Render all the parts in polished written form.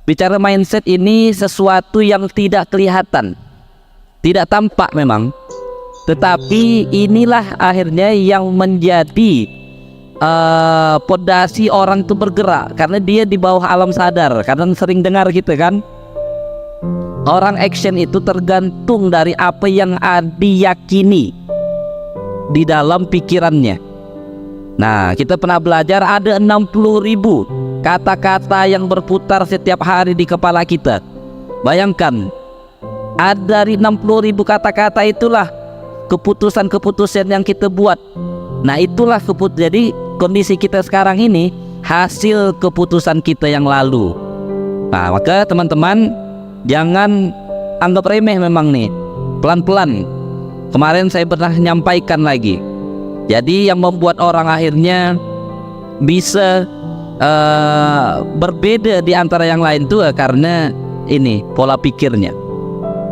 Bicara mindset ini sesuatu yang tidak kelihatan, tidak tampak memang, tetapi inilah akhirnya yang menjadi pondasi orang itu bergerak, karena dia di bawah alam sadar. Kadang sering dengar gitu kan, orang action itu tergantung dari apa yang diyakini di dalam pikirannya. Nah, kita pernah belajar ada 60.000 kata-kata yang berputar setiap hari di kepala kita. Bayangkan, ada dari 60.000 kata-kata itulah keputusan-keputusan yang kita buat. Nah, itulah jadi kondisi kita sekarang ini hasil keputusan kita yang lalu. Nah, maka teman-teman jangan anggap remeh memang nih. Pelan-pelan. Kemarin saya pernah menyampaikan lagi. Jadi yang membuat orang akhirnya bisa berbeda di antara yang lain tuh karena ini pola pikirnya.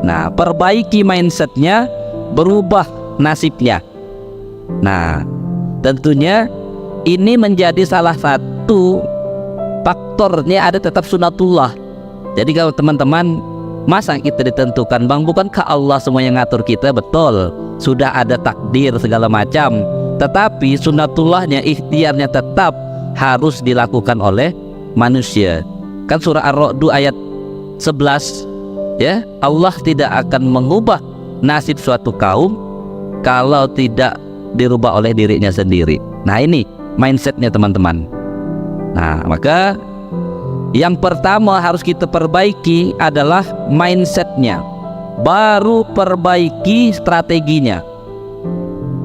Nah, perbaiki mindsetnya, berubah nasibnya. Nah, tentunya ini menjadi salah satu faktornya ada tetap sunatullah. Jadi kalau teman-teman, masa kita ditentukan, bang, bukankah Allah semua yang ngatur kita? Betul, sudah ada takdir segala macam, tetapi sunatullahnya, ikhtiarnya tetap harus dilakukan oleh manusia. Kan surah Ar-Ra'd ayat 11 ya, Allah tidak akan mengubah nasib suatu kaum kalau tidak dirubah oleh dirinya sendiri. Nah, ini mindsetnya teman-teman. Nah, maka yang pertama harus kita perbaiki adalah mindsetnya, baru perbaiki strateginya.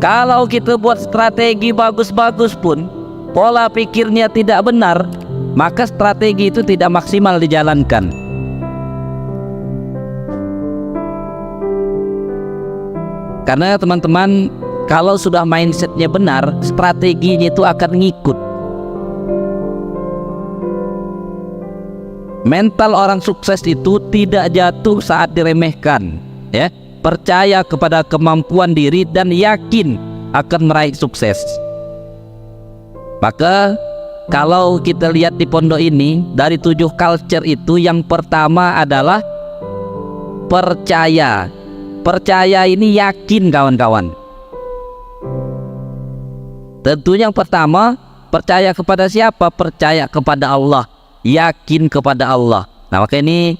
Kalau kita buat strategi bagus-bagus pun pola pikirnya tidak benar, maka strategi itu tidak maksimal dijalankan. Karena teman-teman, kalau sudah mindsetnya benar, strateginya itu akan ngikut. Mental orang sukses itu tidak jatuh saat diremehkan, ya. Percaya kepada kemampuan diri dan yakin akan meraih sukses. Maka kalau kita lihat di pondok ini, dari 7 culture itu yang pertama adalah percaya. Percaya ini yakin, kawan-kawan. Tentunya yang pertama, percaya kepada siapa? Percaya kepada Allah, yakin kepada Allah. Nah, maka ini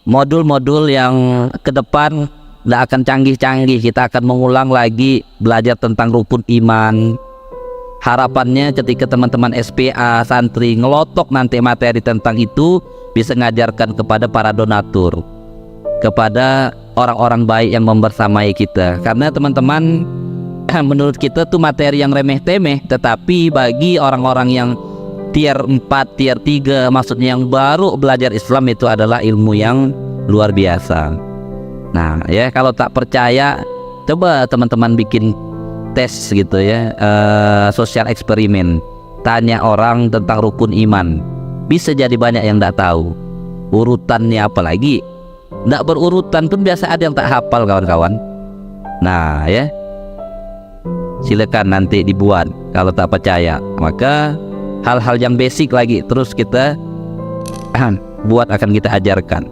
modul-modul yang ke depan tidak akan canggih-canggih. Kita akan mengulang lagi belajar tentang rukun iman. Harapannya ketika teman-teman SPA, santri ngelotok nanti materi tentang itu, bisa mengajarkan kepada para donatur, kepada orang-orang baik yang membersamai kita. Karena teman-teman, menurut kita tuh materi yang remeh-temeh, tetapi bagi orang-orang yang tier 4, tier 3, maksudnya yang baru belajar Islam, itu adalah ilmu yang luar biasa. Nah ya, kalau tak percaya, coba teman-teman bikin tes gitu ya, sosial eksperimen, tanya orang tentang rukun iman. Bisa jadi banyak yang tidak tahu urutannya, apalagi tidak berurutan pun biasa ada yang tak hafal, kawan-kawan. Nah ya, silakan nanti dibuat kalau tak percaya. Maka hal-hal yang basic lagi terus kita buat, akan kita ajarkan.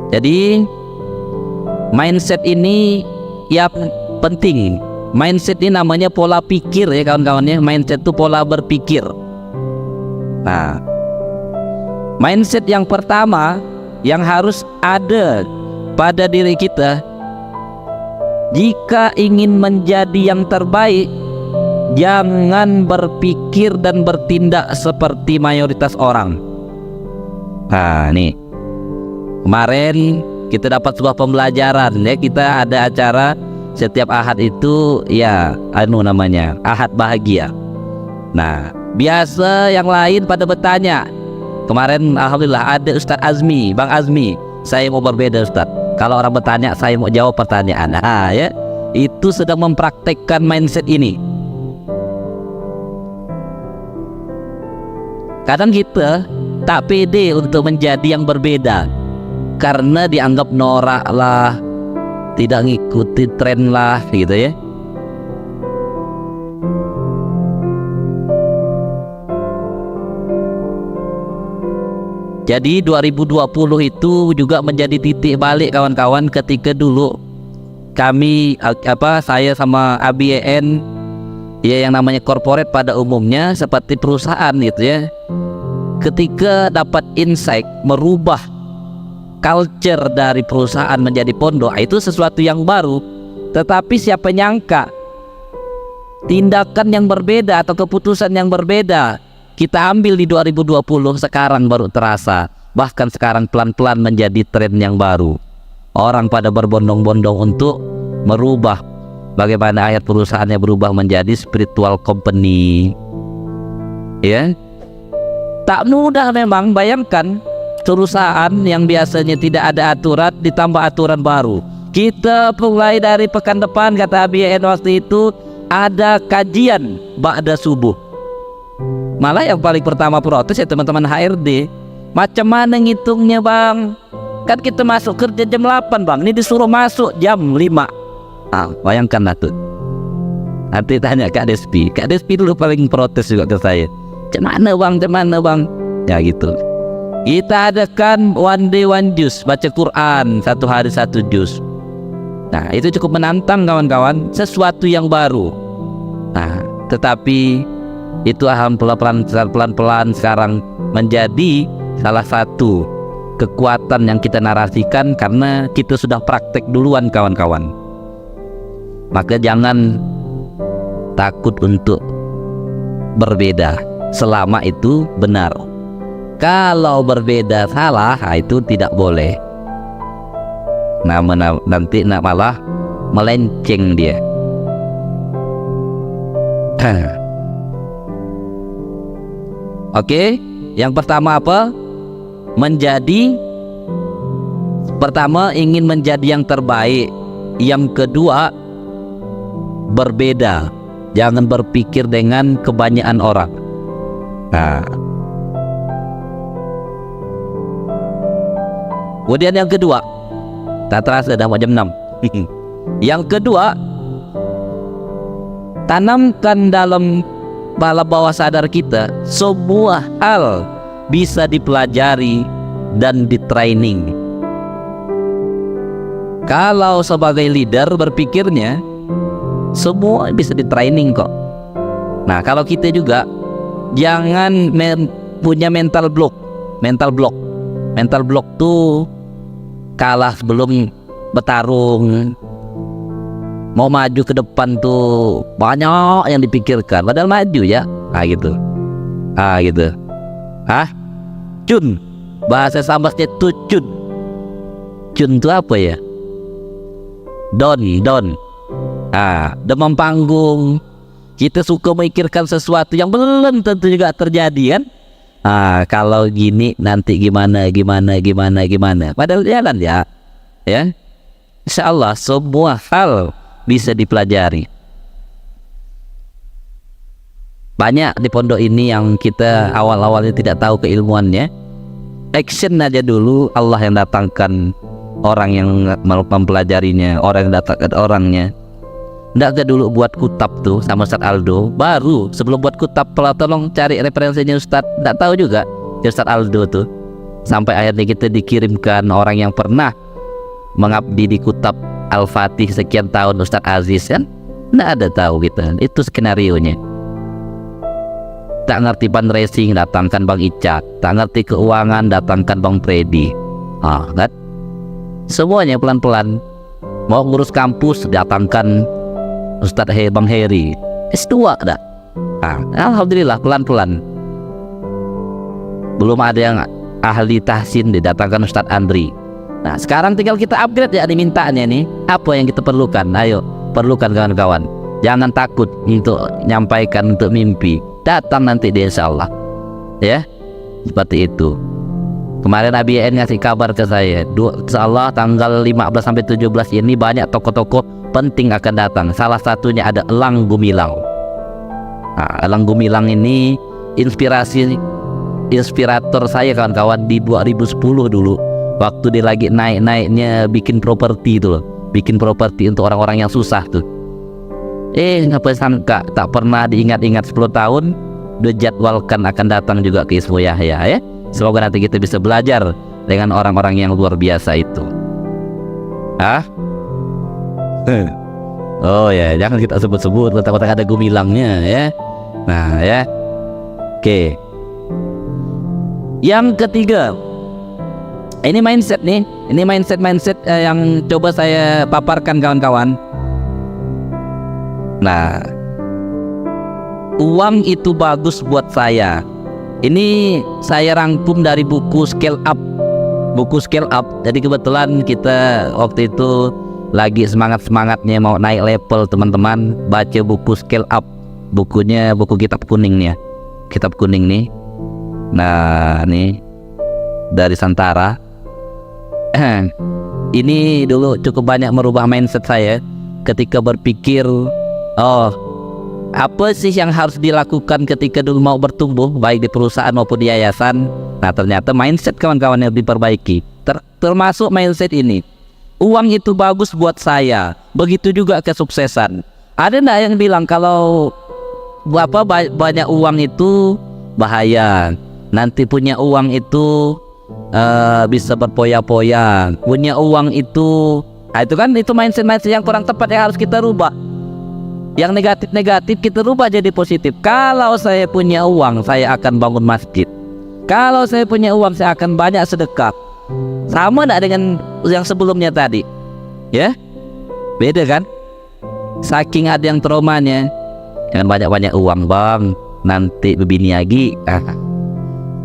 Jadi mindset ini ya penting. Mindset ini namanya pola pikir ya, kawan-kawannya. Mindset itu pola berpikir. Nah, mindset yang pertama yang harus ada pada diri kita, jika ingin menjadi yang terbaik, jangan berpikir dan bertindak seperti mayoritas orang. Nah, nih kemarin kita dapat sebuah pembelajaran ya. Kita ada acara setiap Ahad itu ya, namanya Ahad Bahagia. Nah, biasa yang lain pada bertanya. Kemarin alhamdulillah ada Ustadz Azmi, Bang Azmi, saya mau berbeda Ustadz. Kalau orang bertanya, saya mau jawab pertanyaan. Nah ya, itu sedang mempraktekkan mindset ini. Kadang kita tak pede untuk menjadi yang berbeda, karena dianggap norak lah, tidak ngikuti tren lah gitu ya. Jadi 2020 itu juga menjadi titik balik kawan-kawan, ketika dulu kami saya sama ABN ya, yang namanya corporate pada umumnya seperti perusahaan gitu ya, ketika dapat insight merubah culture dari perusahaan menjadi pondok, itu sesuatu yang baru. Tetapi siapa nyangka tindakan yang berbeda atau keputusan yang berbeda kita ambil di 2020 sekarang baru terasa. Bahkan sekarang pelan-pelan menjadi tren yang baru. Orang pada berbondong-bondong untuk merubah bagaimana ayat perusahaannya berubah menjadi spiritual company. Ya, tak mudah memang. Bayangkan perusahaan yang biasanya tidak ada aturan ditambah aturan baru. Kita mulai dari pekan depan, kata ABN waktu itu, ada kajian ba'da subuh. Malah yang paling pertama protes ya teman-teman HRD. Macam mana ngitungnya bang? Kan kita masuk kerja jam 8 bang, ini disuruh masuk jam 5. Bayangkanlah tuh. Nanti tanya Kak Despi. Kak Despi dulu paling protes juga ke saya. Cemana bang? Ya gitu. Kita adakan one day one juz, baca Quran 1 hari 1 juz. Nah itu cukup menantang kawan-kawan, sesuatu yang baru. Nah tetapi itu pelan-pelan sekarang menjadi salah satu kekuatan yang kita narasikan karena kita sudah praktek duluan kawan-kawan. Maka jangan takut untuk berbeda selama itu benar. Kalau berbeda salah, itu tidak boleh. Nanti malah melenceng dia. Oke, yang pertama apa? Pertama ingin menjadi yang terbaik. Yang kedua berbeda. Jangan berpikir dengan kebanyakan orang. Nah, kemudian yang kedua, tak terasa dah jam 6. Yang kedua, tanamkan dalam bawah sadar kita, semua hal bisa dipelajari dan di-training. Kalau sebagai leader berpikirnya semua bisa di-training kok. Nah kalau kita juga jangan punya mental block. Mental block tuh kalah sebelum bertarung. Mau maju ke depan tuh banyak yang dipikirkan, padahal maju ya. Gitu. Cun, bahasa Sambasnya tuh cun. Cun itu apa ya? Don. Demam panggung. Kita suka memikirkan sesuatu yang belum tentu juga terjadi kan. Kalau gini nanti gimana. Padahal jalan ya. Insya Allah semua hal bisa dipelajari. Banyak di pondok ini yang kita awal-awalnya tidak tahu keilmuannya. Action aja dulu, Allah yang datangkan orang yang mempelajarinya, orang yang datangkan orangnya. Nggak dulu buat kutab tuh sama Ustaz Aldo. Baru sebelum buat kutab, tolong cari referensinya Ustaz. Nggak tahu juga Ustaz Aldo tuh. Sampai akhirnya kita dikirimkan orang yang pernah mengabdi di kutab Al-Fatih sekian tahun, Ustaz Aziz kan. Nggak ada tahu kita. Itu skenarionya. Tak ngerti fundraising, datangkan Bang Ica. Tak ngerti keuangan, datangkan Bang Freddy. Kan? Semuanya pelan-pelan. Mau ngurus kampus, datangkan Ustadz Bang Heri. S2 dah. Alhamdulillah pelan-pelan. Belum ada yang ahli tahsin, didatangkan Ustadz Andri. Nah sekarang tinggal kita upgrade ya, dimintanya nih. Apa yang kita perlukan? Ayo perlukan kawan-kawan. Jangan takut untuk nyampaikan, untuk mimpi. Datang nanti dia insya Allah. Ya, seperti itu. Kemarin ABN ngasih kabar ke saya, insya Allah tanggal 15 sampai 17 ini banyak tokoh-tokoh penting akan datang. Salah satunya ada Elang Gumilang. Elang Gumilang ini inspirator saya kawan-kawan di 2010 dulu. Waktu dia lagi naik-naiknya bikin properti itu loh. Bikin properti untuk orang-orang yang susah tuh. Ngapa sangka tak pernah diingat-ingat 10 tahun udah jadwalkan akan datang juga ke Ismu Yahya ya. Semoga nanti kita bisa belajar dengan orang-orang yang luar biasa itu. Oh ya, jangan kita sebut-sebut, takut ada gumilangnya ya. Nah ya, oke. Yang ketiga, ini mindset nih, ini mindset yang coba saya paparkan kawan-kawan. Nah, uang itu bagus buat saya. Ini saya rangkum dari buku Scale Up. Buku Scale Up. Jadi kebetulan kita waktu itu lagi semangat-semangatnya mau naik level, teman-teman, baca buku Scale Up. Bukunya buku kitab kuning nih ya. Kitab kuning nih. Nah, nih dari Santara. Ini dulu cukup banyak merubah mindset saya ketika berpikir, oh, apa sih yang harus dilakukan ketika dulu mau bertumbuh, baik di perusahaan maupun di yayasan. Nah, ternyata mindset kawan-kawan yang diperbaiki, termasuk mindset ini. Uang itu bagus buat saya, begitu juga kesuksesan. Ada enggak yang bilang kalau banyak uang itu bahaya, nanti punya uang itu bisa berpoya-poya, punya uang itu, nah itu kan itu mindset yang kurang tepat yang harus kita rubah. Yang negatif kita rubah jadi positif. Kalau saya punya uang, saya akan bangun masjid. Kalau saya punya uang, saya akan banyak sedekah. Sama enggak dengan yang sebelumnya tadi? Ya? Beda kan? Saking ada yang traumanya, jangan banyak-banyak uang bang, nanti bebini lagi.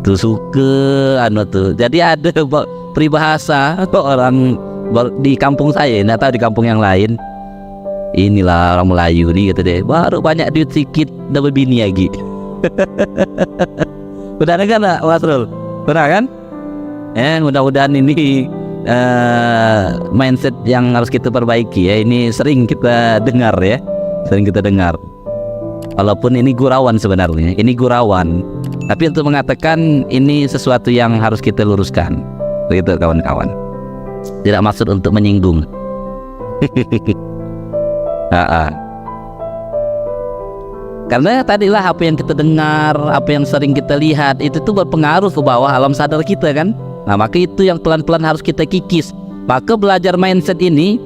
Tuh suka tuh. Jadi ada peribahasa orang di kampung saya, enggak tahu di kampung yang lain. Inilah orang Melayu nih, kata deh, baru banyak duit sedikit udah bebini lagi. Benar kan Mas Rul? Benar kan? Mudah-mudahan ini mindset yang harus kita perbaiki ya. Ini sering kita dengar ya, sering kita dengar. Walaupun ini gurauan sebenarnya, ini gurauan, tapi untuk mengatakan ini sesuatu yang harus kita luruskan, begitu kawan-kawan. Tidak maksud untuk menyinggung. Karena tadilah apa yang kita dengar, apa yang sering kita lihat, itu tuh berpengaruh ke bawah alam sadar kita kan. Nah, maka itu yang pelan-pelan harus kita kikis. Maka belajar mindset ini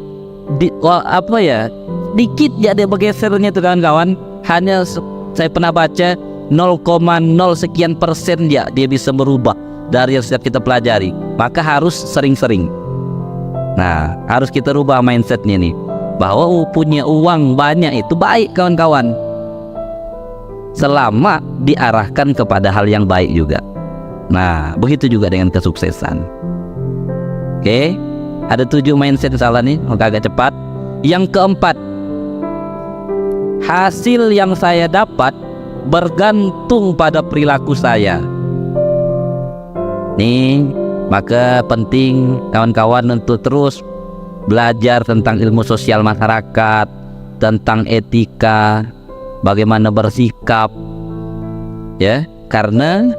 dikit ya dia bergesernya tuh kawan-kawan. Hanya saya pernah baca 0,0 sekian persen ya dia bisa merubah dari yang setiap kita pelajari. Maka harus sering-sering. Nah, harus kita rubah mindsetnya nih, bahwa punya uang banyak itu baik kawan-kawan, selama diarahkan kepada hal yang baik juga. Nah, begitu juga dengan kesuksesan. Oke, ada 7 mindset salah nih, agak cepat. Yang keempat, hasil yang saya dapat bergantung pada perilaku saya. Nih, maka penting kawan-kawan untuk terus belajar tentang ilmu sosial masyarakat, tentang etika, bagaimana bersikap ya, karena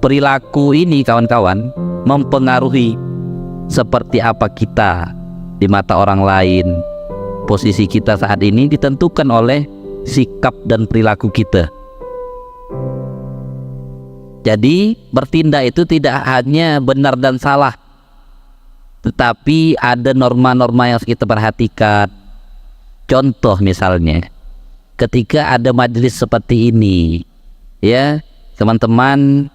perilaku ini kawan-kawan mempengaruhi seperti apa kita di mata orang lain. Posisi kita saat ini ditentukan oleh sikap dan perilaku kita. Jadi bertindak itu tidak hanya benar dan salah, tetapi ada norma-norma yang harus kita perhatikan. Contoh misalnya, ketika ada majelis seperti ini, ya teman-teman,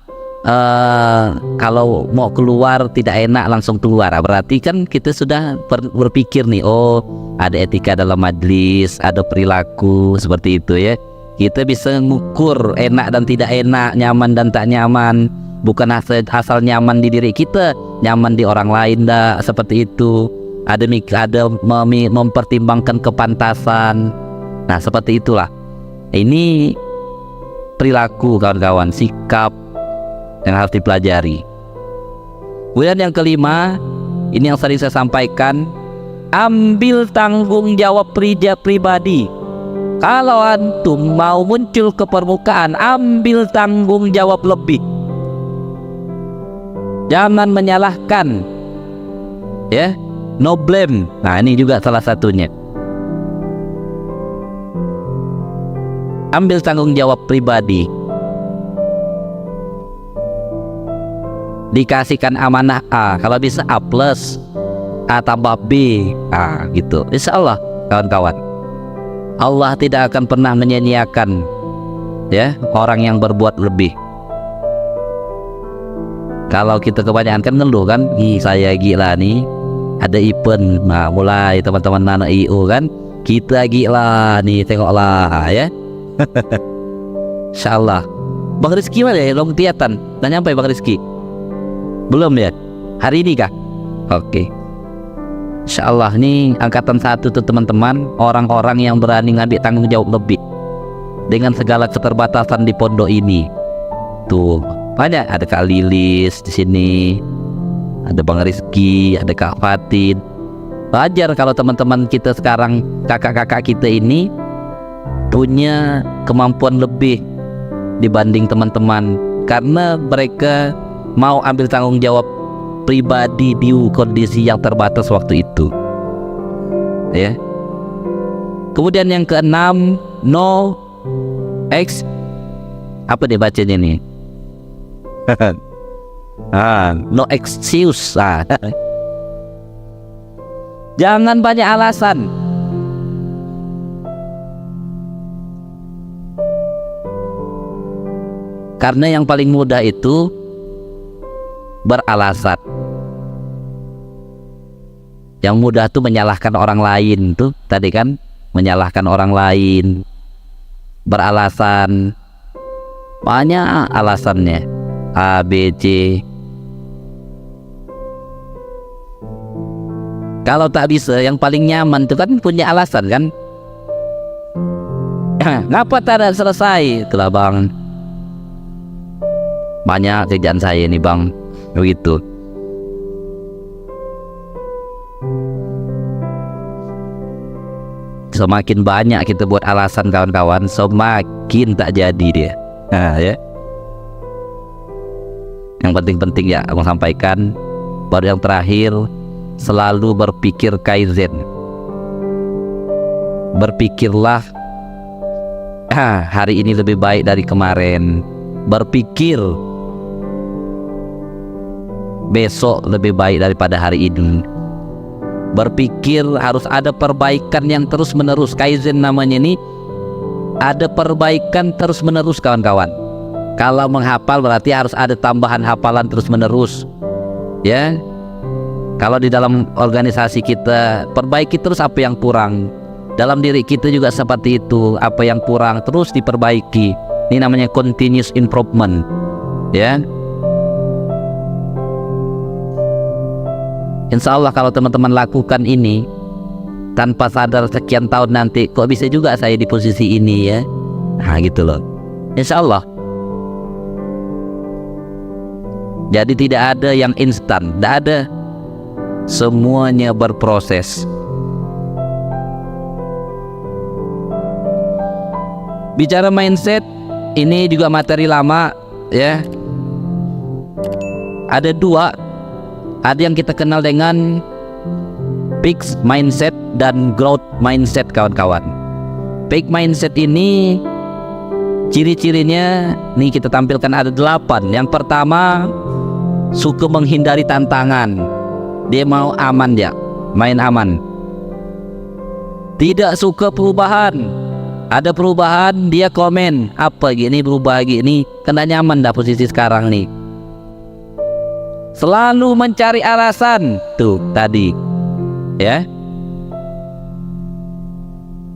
kalau mau keluar tidak enak langsung keluar, berarti kan kita sudah berpikir nih, oh ada etika dalam majelis, ada perilaku seperti itu ya. Kita bisa mengukur enak dan tidak enak, nyaman dan tak nyaman. Bukan asal nyaman di diri kita, nyaman di orang lain dah, seperti itu. Ada mempertimbangkan kepantasan. Nah, seperti itulah. Ini perilaku kawan-kawan, sikap yang harus dipelajari. Kemudian yang kelima, ini yang sering saya sampaikan, ambil tanggung jawab pribadi. Kalau antum mau muncul ke permukaan, ambil tanggung jawab lebih. Jangan menyalahkan, ya, no blame. Nah, ini juga salah satunya. Ambil tanggung jawab pribadi. dikasihkan amanah A, kalau bisa A plus, A tambah B, gitu. Insya Allah kawan-kawan, Allah tidak akan pernah menyia-nyiakan ya orang yang berbuat lebih. Kalau kita kebanyakan kan ngeluh kan, saya gila nih, ada event, nah mulai teman-teman anak IO kan, kita gila nih, tengoklah ya. Insya Allah. Bang Rizky mana ya? Belum kelihatan. Nggak nyampe Bang Rizky? Belum ya? Hari ini kah? Oke. Insya Allah nih angkatan 1 tuh teman-teman, orang-orang yang berani ngambil tanggung jawab lebih dengan segala keterbatasan di pondok ini. Tuh banyak, ada Kak Lilis di sini, ada Bang Rizky, ada Kak Fatin. Wajar kalau teman-teman kita sekarang, kakak-kakak kita ini punya kemampuan lebih dibanding teman-teman, karena mereka mau ambil tanggung jawab pribadi di kondisi yang terbatas waktu itu ya. Kemudian yang keenam, no ex, apa nih bacanya nih? No excuse. Jangan banyak alasan. Karena yang paling mudah itu beralasan. Yang mudah tuh menyalahkan orang lain tuh tadi kan, menyalahkan orang lain, beralasan, banyak alasannya, A, B, C. Kalau tak bisa, yang paling nyaman tuh kan punya alasan kan. Ngapa tak ada selesai? Itulah bang, banyak kerjaan saya nih bang, begitu. Semakin banyak kita buat alasan kawan-kawan, semakin tak jadi dia. Ya. Yang penting-penting ya aku sampaikan. Baru yang terakhir, selalu berpikir kaizen. Berpikirlah, hari ini lebih baik dari kemarin. Berpikir besok lebih baik daripada hari ini. Berpikir harus ada perbaikan yang terus menerus. Kaizen namanya ini, ada perbaikan terus menerus kawan-kawan. Kalau menghafal berarti harus ada tambahan hafalan terus menerus ya. Kalau di dalam organisasi kita, perbaiki terus apa yang kurang. Dalam diri kita juga seperti itu, apa yang kurang terus diperbaiki. Ini namanya continuous improvement ya. Insya Allah kalau teman-teman lakukan ini, tanpa sadar sekian tahun nanti, kok bisa juga saya di posisi ini ya. Nah gitu loh, insya Allah. Jadi tidak ada yang instan, tidak ada. Semuanya berproses. Bicara mindset, ini juga materi lama ya. Ada dua. Ada yang kita kenal dengan fixed mindset dan growth mindset kawan-kawan. Fixed mindset ini ciri-cirinya nih kita tampilkan ada 8. Yang pertama, suka menghindari tantangan. Dia mau aman ya, main aman. Tidak suka perubahan. Ada perubahan dia komen, apa gini berubah gini, kena nyaman dah posisi sekarang nih. Selalu mencari alasan tuh tadi ya,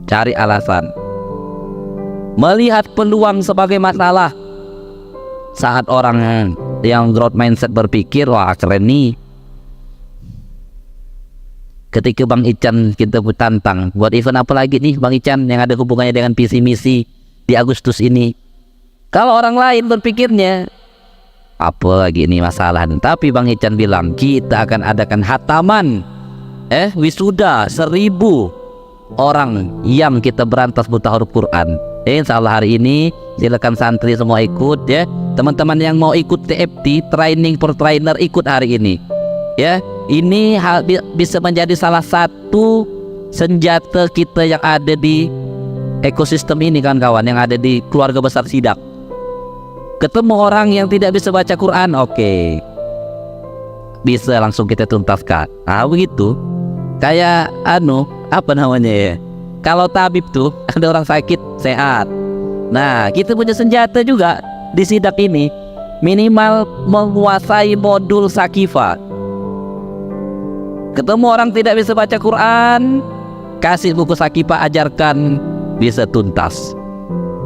cari alasan. Melihat peluang sebagai masalah. Saat orang yang growth mindset berpikir, wah keren nih, ketika Bang Ican kita tantang buat event apa lagi nih Bang Ican yang ada hubungannya dengan visi misi di Agustus ini. Kalau orang lain berpikirnya apa lagi ini masalah, tapi Bang Ican bilang kita akan adakan hataman wisuda 1000 orang yang kita berantas buta huruf Quran. Insya Allah hari ini silakan santri semua ikut ya. Teman-teman yang mau ikut TFT, training for trainer, ikut hari ini ya. Ini bisa menjadi salah satu senjata kita yang ada di ekosistem ini kawan-kawan, yang ada di keluarga besar Sidak. Ketemu orang yang tidak bisa baca Quran, oke. bisa langsung kita tuntaskan. Begitu. Kayak apa namanya ya? Kalau tabib tuh ada orang sakit sehat. Nah, kita punya senjata juga di sidak ini, minimal menguasai modul Sakifa. Ketemu orang tidak bisa baca Quran, kasih buku Sakifa, ajarkan, bisa tuntas.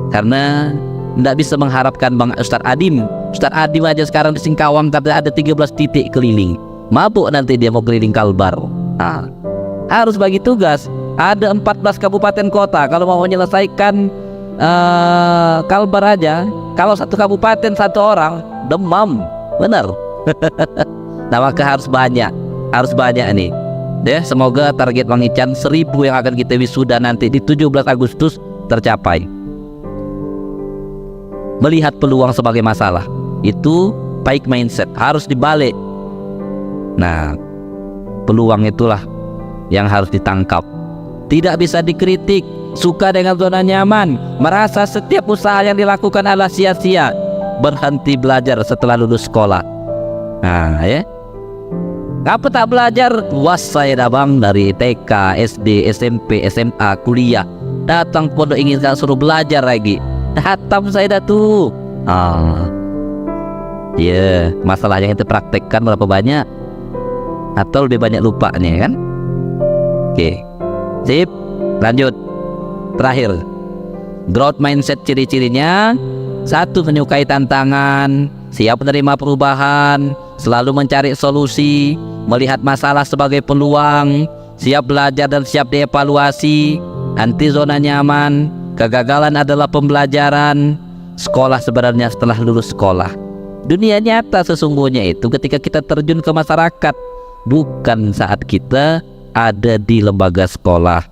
Karena tidak bisa mengharapkan Bang Ustadz Adim. Ustadz Adim aja sekarang di Singkawang ada 13 titik keliling. Mabuk nanti dia mau keliling Kalbar. Harus bagi tugas. Ada 14 kabupaten kota. Kalau mau menyelesaikan Kalbar aja, kalau satu kabupaten satu orang, demam, benar. Nah, maka harus banyak nih. Ya, semoga target Bang Ican 1000 yang akan kita wisuda nanti di 17 Agustus tercapai. Melihat peluang sebagai masalah, itu baik mindset, harus dibalik. Nah, peluang itulah yang harus ditangkap. Tidak bisa dikritik, suka dengan zona nyaman, merasa setiap usaha yang dilakukan adalah sia-sia, berhenti belajar setelah lulus sekolah. Nah, ya. Apa tak belajar? Luas saya dah Bang, dari TK, SD, SMP, SMA, kuliah. Datang pondok ingin saya suruh belajar lagi. Hatam saya dah tuh. Masalah yang kita praktekkan berapa banyak? Atau lebih banyak lupanya kan? Oke. Sip, lanjut. Terakhir, growth mindset ciri-cirinya: 1. Menyukai tantangan, siap menerima perubahan, selalu mencari solusi, melihat masalah sebagai peluang, siap belajar dan siap dievaluasi, anti zona nyaman, kegagalan adalah pembelajaran, sekolah sebenarnya setelah lulus sekolah. Dunia nyata sesungguhnya itu ketika kita terjun ke masyarakat, bukan saat kita ada di lembaga sekolah.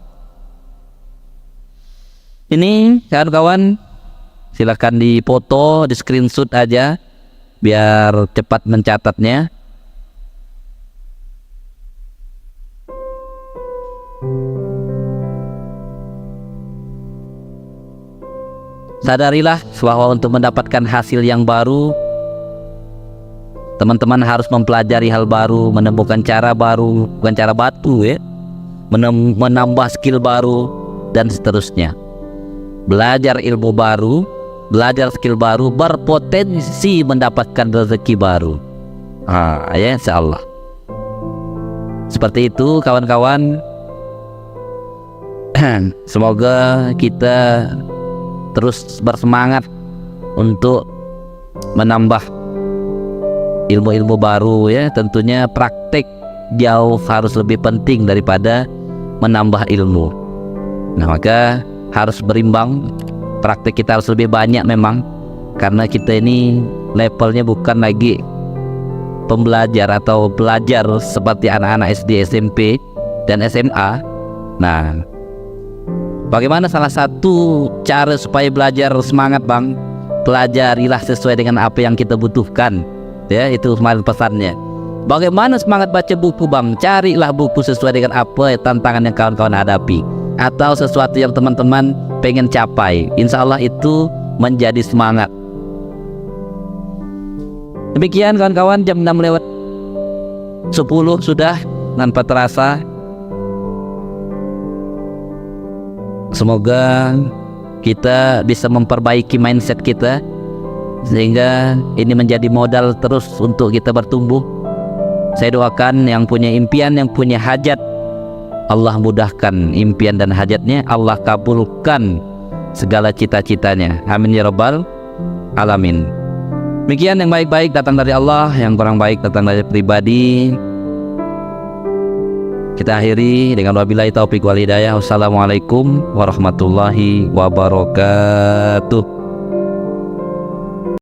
Ini kawan-kawan, silakan dipoto, di screenshot aja biar cepat mencatatnya. Sadarilah bahwa untuk mendapatkan hasil yang baru, teman-teman harus mempelajari hal baru, menemukan cara baru, bukan cara batu ya, menambah skill baru, dan seterusnya. Belajar ilmu baru, belajar skill baru, berpotensi mendapatkan rezeki baru. Ya insyaallah. Seperti itu kawan-kawan. Semoga kita terus bersemangat untuk menambah ilmu-ilmu baru ya. Tentunya praktek jauh harus lebih penting daripada menambah ilmu. Nah, maka harus berimbang. Praktek kita harus lebih banyak memang, karena kita ini levelnya bukan lagi pembelajar atau pelajar seperti anak-anak SD, SMP, dan SMA. Nah, bagaimana salah satu cara supaya belajar semangat Bang? Pelajarilah sesuai dengan apa yang kita butuhkan. Ya, itu kemarin pesannya. Bagaimana semangat baca buku Bang? Carilah buku sesuai dengan apa tantangan yang kawan-kawan hadapi, atau sesuatu yang teman-teman pengen capai. Insya Allah itu menjadi semangat. Demikian kawan-kawan, jam 6:10 sudah tanpa terasa. Semoga kita bisa memperbaiki mindset kita, sehingga ini menjadi modal terus untuk kita bertumbuh. Saya doakan yang punya impian, yang punya hajat, Allah mudahkan impian dan hajatnya, Allah kabulkan segala cita-citanya. Amin ya rabbal alamin. Demikian, yang baik-baik datang dari Allah, yang kurang baik datang dari pribadi. Kita akhiri dengan wabillahi taufiq wal hidayah. Wassalamualaikum warahmatullahi wabarakatuh.